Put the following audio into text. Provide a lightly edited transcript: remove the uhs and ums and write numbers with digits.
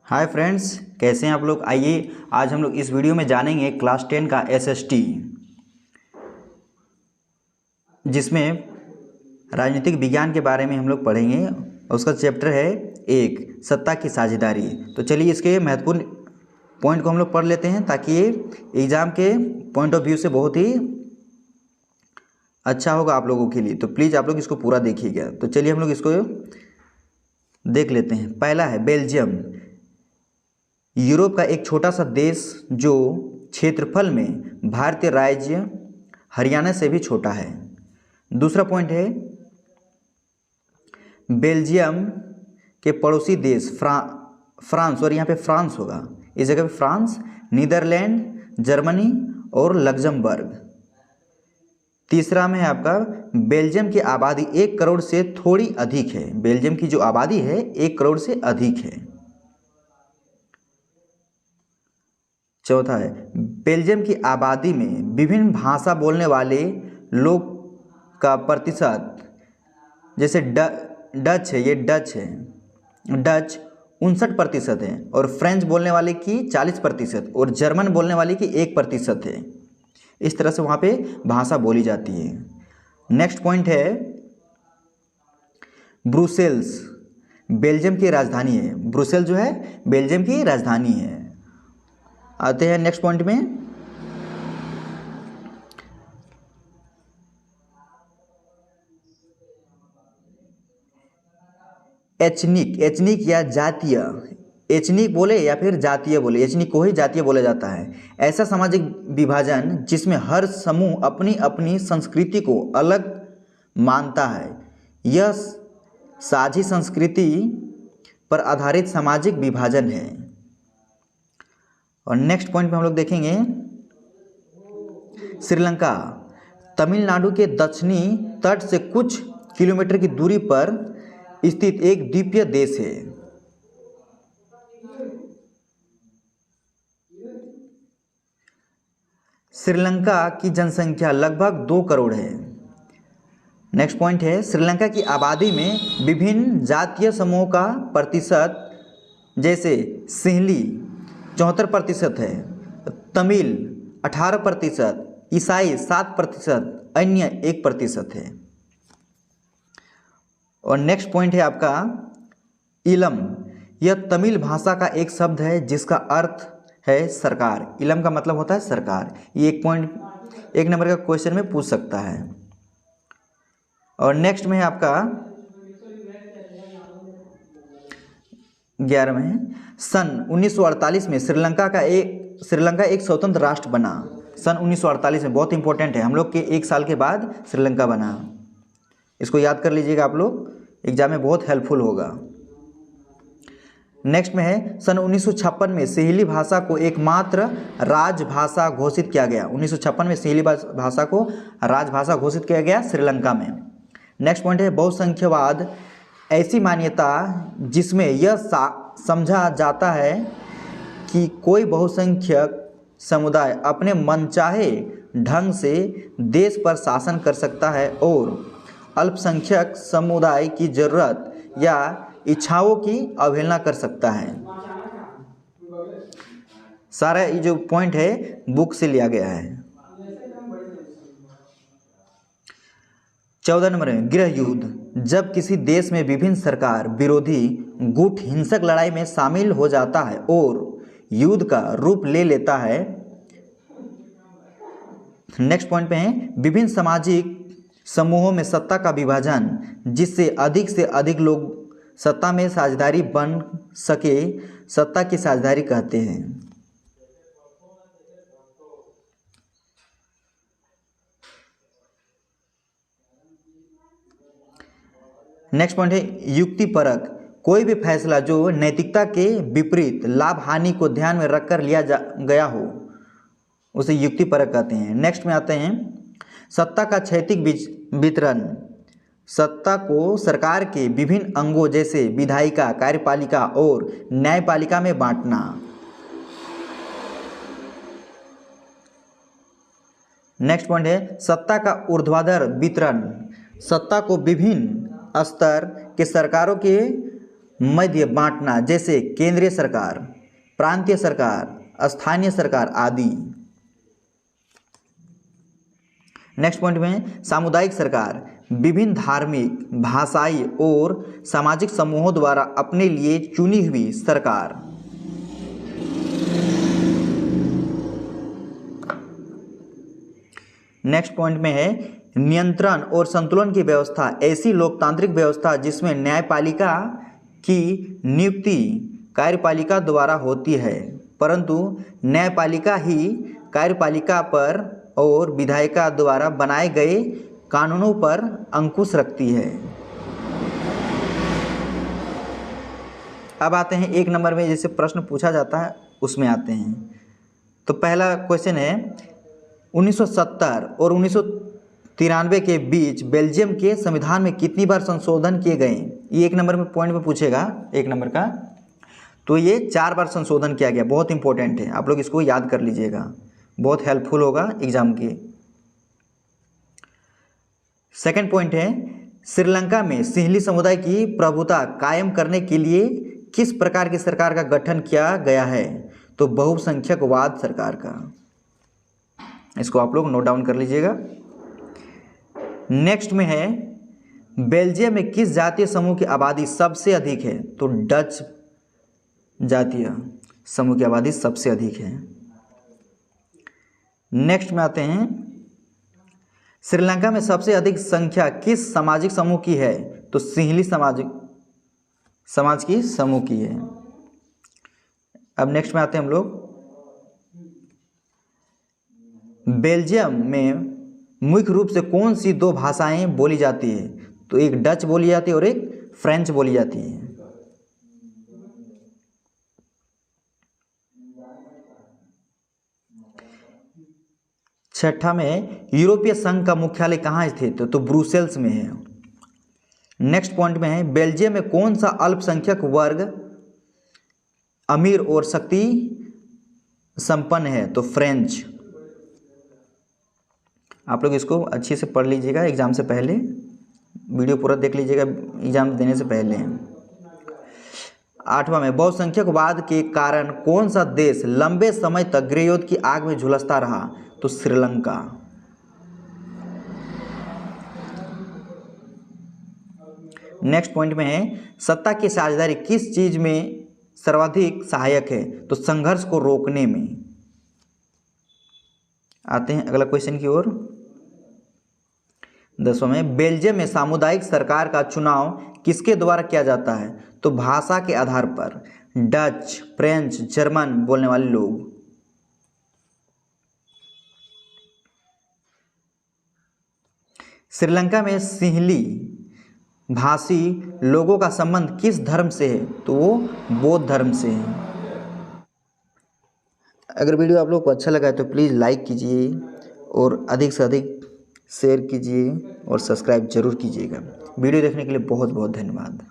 Hi friends, कैसे हैं आप लोग। आइए आज हम लोग इस वीडियो में जानेंगे क्लास 10 का एसएसटी, जिसमें राजनीतिक विज्ञान के बारे में हम लोग पढ़ेंगे। उसका चैप्टर है एक, सत्ता की साझेदारी। तो चलिए इसके महत्वपूर्ण पॉइंट को हम लोग पढ़ लेते हैं, ताकि ये एग्ज़ाम के पॉइंट ऑफ व्यू से बहुत ही अच्छा होगा आप लोगों के लिए। तो प्लीज़ आप लोग इसको पूरा देखिएगा। तो चलिए हम लोग इसको देख लेते हैं। पहला है बेल्जियम, यूरोप का एक छोटा सा देश जो क्षेत्रफल में भारतीय राज्य हरियाणा से भी छोटा है। दूसरा पॉइंट है बेल्जियम के पड़ोसी देश फ्रांस, और यहाँ पे फ्रांस होगा, इस जगह पे फ्रांस, नीदरलैंड, जर्मनी और लग्जमबर्ग। तीसरा में है आपका बेल्जियम की आबादी 1 करोड़ से थोड़ी अधिक है। बेल्जियम की जो आबादी है 1 करोड़ से अधिक है। चौथा है बेल्जियम की आबादी में विभिन्न भाषा बोलने वाले लोग का प्रतिशत, जैसे डच है, ये डच है, डच 59% है, और फ्रेंच बोलने वाले की 40%, और जर्मन बोलने वाले की 1% है। इस तरह से वहाँ पे भाषा बोली जाती है। नेक्स्ट पॉइंट है ब्रुसेल्स, बेल्जियम की राजधानी है। ब्रुसेल जो है बेल्जियम की राजधानी है। आते हैं नेक्स्ट पॉइंट में, एचनिक या जातीय, एचनिक बोले या फिर जातीय बोले, एचनिक को ही जातीय बोला जाता है। ऐसा सामाजिक विभाजन जिसमें हर समूह अपनी अपनी संस्कृति को अलग मानता है। यह साझी संस्कृति पर आधारित सामाजिक विभाजन है। और नेक्स्ट पॉइंट में हम लोग देखेंगे श्रीलंका, तमिलनाडु के दक्षिणी तट से कुछ किलोमीटर की दूरी पर स्थित एक द्वीपीय देश है। श्रीलंका की जनसंख्या लगभग 2 करोड़ है। नेक्स्ट पॉइंट है श्रीलंका की आबादी में विभिन्न जातीय समूहों का प्रतिशत, जैसे सिंहली 74% है, तमिल 18%, ईसाई 7%, अन्य 1% है। और नेक्स्ट पॉइंट है आपका इलम, यह तमिल भाषा का एक शब्द है जिसका अर्थ है सरकार। इलम का मतलब होता है सरकार। ये एक नंबर का क्वेश्चन में पूछ सकता है। और नेक्स्ट में है आपका 11 में, सन 1948 में श्रीलंका एक स्वतंत्र राष्ट्र बना। सन 1948 में, बहुत इंपॉर्टेंट है, हम लोग के 1 साल के बाद श्रीलंका बना। इसको याद कर लीजिएगा आप लोग, एग्जाम में बहुत हेल्पफुल होगा। नेक्स्ट में है सन 1956 में सिंहली भाषा को एकमात्र राजभाषा घोषित किया गया। 1956 में सिंहली भाषा को राजभाषा घोषित किया गया श्रीलंका में। नेक्स्ट पॉइंट है बहुसंख्यवाद, ऐसी मान्यता जिसमें यह समझा जाता है कि कोई बहुसंख्यक समुदाय अपने मनचाहे ढंग से देश पर शासन कर सकता है और अल्पसंख्यक समुदाय की जरूरत या इच्छाओं की अवहेलना कर सकता है। सारा ये जो पॉइंट है बुक से लिया गया है। 14 नंबर में गृह युद्ध, जब किसी देश में विभिन्न सरकार विरोधी गुट हिंसक लड़ाई में शामिल हो जाता है और युद्ध का रूप ले लेता है। नेक्स्ट पॉइंट पे है विभिन्न सामाजिक समूहों में सत्ता का विभाजन, जिससे अधिक से अधिक लोग सत्ता में साझेदारी बन सके, सत्ता की साझेदारी कहते हैं। नेक्स्ट पॉइंट है युक्तिपरक, कोई भी फैसला जो नैतिकता के विपरीत लाभ हानि को ध्यान में रखकर लिया गया हो उसे युक्तिपरक कहते हैं। नेक्स्ट में आते हैं सत्ता का क्षैतिक वितरण, सत्ता को सरकार के विभिन्न अंगों जैसे विधायिका, कार्यपालिका और न्यायपालिका में बांटना। नेक्स्ट पॉइंट है सत्ता का ऊर्ध्वाधर वितरण, सत्ता को विभिन्न स्तर के सरकारों के मध्य बांटना, जैसे केंद्रीय सरकार, प्रांतीय सरकार, स्थानीय सरकार आदि। नेक्स्ट पॉइंट में सामुदायिक सरकार, विभिन्न धार्मिक, भाषाई और सामाजिक समूहों द्वारा अपने लिए चुनी हुई सरकार। नेक्स्ट पॉइंट में है नियंत्रण और संतुलन की व्यवस्था, ऐसी लोकतांत्रिक व्यवस्था जिसमें न्यायपालिका की नियुक्ति कार्यपालिका द्वारा होती है, परंतु न्यायपालिका ही कार्यपालिका पर और विधायिका द्वारा बनाए गए कानूनों पर अंकुश रखती है। अब आते हैं 1 नंबर में जैसे प्रश्न पूछा जाता है उसमें आते हैं। तो पहला क्वेश्चन है 1970 और 1993 के बीच बेल्जियम के संविधान में कितनी बार संशोधन किए गए? ये 1 नंबर में पॉइंट में पूछेगा 1 नंबर का। तो ये 4 बार संशोधन किया गया, बहुत इंपॉर्टेंट है, आप लोग इसको याद कर लीजिएगा, बहुत हेल्पफुल होगा एग्जाम के। सेकंड पॉइंट है श्रीलंका में सिंहली समुदाय की प्रभुता कायम करने के लिए किस प्रकार की सरकार का गठन किया गया है? तो बहुसंख्यकवाद सरकार का। इसको आप लोग नोट डाउन कर लीजिएगा। नेक्स्ट में है बेल्जियम में किस जातीय समूह की आबादी सबसे अधिक है? तो डच जातीय समूह की आबादी सबसे अधिक है। नेक्स्ट में आते हैं श्रीलंका में सबसे अधिक संख्या किस सामाजिक समूह की है? तो सिंहली समाज की समूह की है। अब नेक्स्ट में आते हैं हम लोग बेल्जियम में मुख्य रूप से कौन सी 2 भाषाएं बोली जाती है? तो एक डच बोली जाती है और एक फ्रेंच बोली जाती है। छठा में यूरोपीय संघ का मुख्यालय कहाँ स्थित है? तो ब्रुसेल्स में है। नेक्स्ट पॉइंट में है बेल्जियम में कौन सा अल्पसंख्यक वर्ग अमीर और शक्ति संपन्न है? तो फ्रेंच। आप लोग इसको अच्छे से पढ़ लीजिएगा एग्जाम से पहले, वीडियो पूरा देख लीजिएगा एग्जाम देने से पहले। 8वां में बहुसंख्यकवाद के कारण कौन सा देश लंबे समय तक गृहयुद्ध की आग में झुलसता रहा? तो श्रीलंका। नेक्स्ट पॉइंट में है सत्ता की साझेदारी किस चीज में सर्वाधिक सहायक है? तो संघर्ष को रोकने में। आते हैं अगला क्वेश्चन की ओर। 10वां में बेल्जियम में सामुदायिक सरकार का चुनाव किसके द्वारा किया जाता है? तो भाषा के आधार पर, डच, फ्रेंच, जर्मन बोलने वाले लोग। श्रीलंका में सिंहली भाषी लोगों का संबंध किस धर्म से है? तो वो बौद्ध धर्म से है। अगर वीडियो आप लोग को अच्छा लगा है तो प्लीज़ लाइक कीजिए और अधिक से अधिक शेयर कीजिए और सब्सक्राइब जरूर कीजिएगा। वीडियो देखने के लिए बहुत बहुत धन्यवाद।